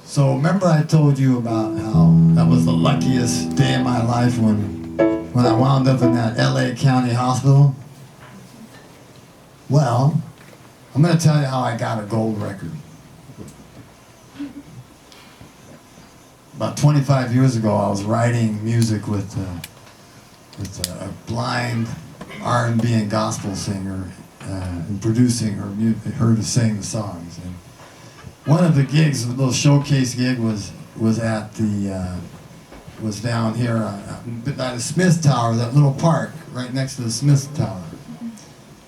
So remember I told you about how that was the luckiest day of my life when I wound up in that LA County hospital? Well, I'm going to tell you how I got a gold record. About 25 years ago, I was writing music with a blind R&B and gospel singer and producing her to sing the songs. And one of the gigs, a little showcase gig, was at the was down here at the Smith Tower, that little park right next to the Smith Tower,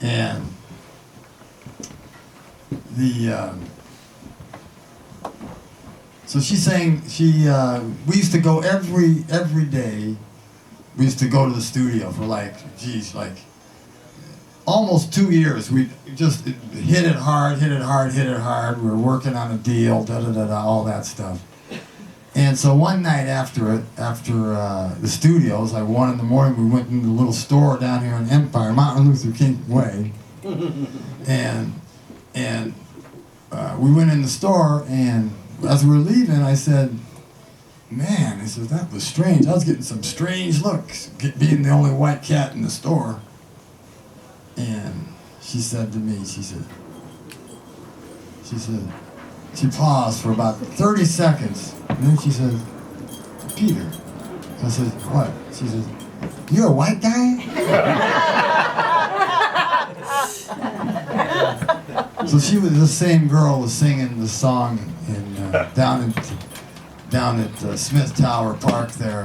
and so she sang. We used to go every day. We used to go to the studio for like almost 2 years. We just hit it hard. We were working on a deal, all that stuff. And so one night after the studio, it was like 1 in the morning, we went into a little store down here in Empire, Martin Luther King Way. And we went in the store, and as we were leaving, I said, man, I said, that was strange. I was getting some strange looks, being the only white cat in the store. And she said to me, she said, she paused for about 30 seconds, and then she said, Peter. I said, what? She said, you're a white guy? So she was, the same girl was singing the song down at Smith Tower Park there,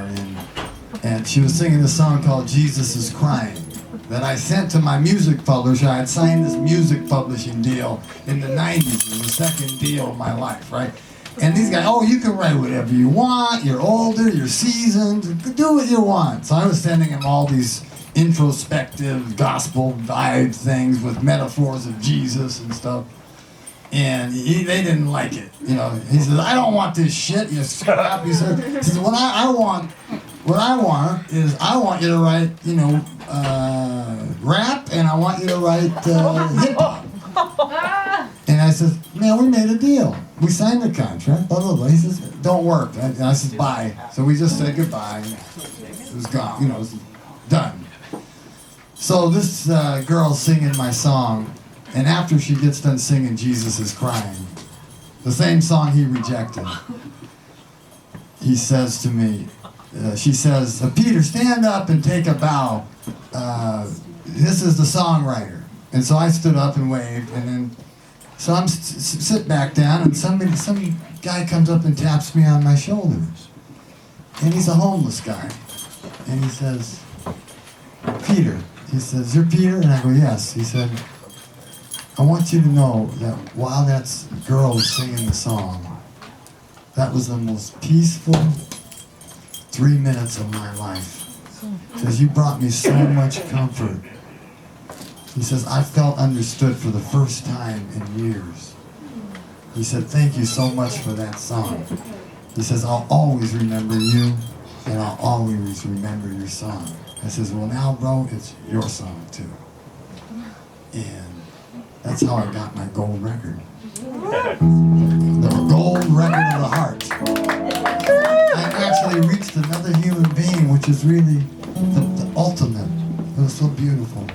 and she was singing a song called Jesus is Crying that I sent to my music publisher. I had signed this music publishing deal in the 90s. It was the second deal of my life, right? And these guys, oh, you can write whatever you want. You're older, you're seasoned, do what you want. So I was sending him all these introspective, gospel vibe things with metaphors of Jesus and stuff. And they didn't like it. You know, he says, I don't want this shit, you scrap. He says, what I want is I want you to write, rap, and I want you to write hip hop. And I said, man, we made a deal. We signed the contract, blah, blah, blah. He says, don't work. And I said, bye. So we just said goodbye. It was gone, it was done. So this girl's singing my song, and after she gets done singing Jesus is Crying, the same song he rejected, he says to me, she says, Peter, stand up and take a bow. This is the songwriter. And so I stood up and waved, and then, so I'm sit back down, and some guy comes up and taps me on my shoulder. And he's a homeless guy. And he says, Peter. He says, you're Peter? And I go, yes. He said, I want you to know that while that girl was singing the song, that was the most peaceful 3 minutes of my life. He says, you brought me so much comfort. He says, I felt understood for the first time in years. He said, thank you so much for that song. He says, I'll always remember you, and I'll always remember your song. I says, well now, bro, it's your song too. And that's how I got my gold record. The gold record of the heart. I actually reached another human being, which is really the ultimate. It was so beautiful.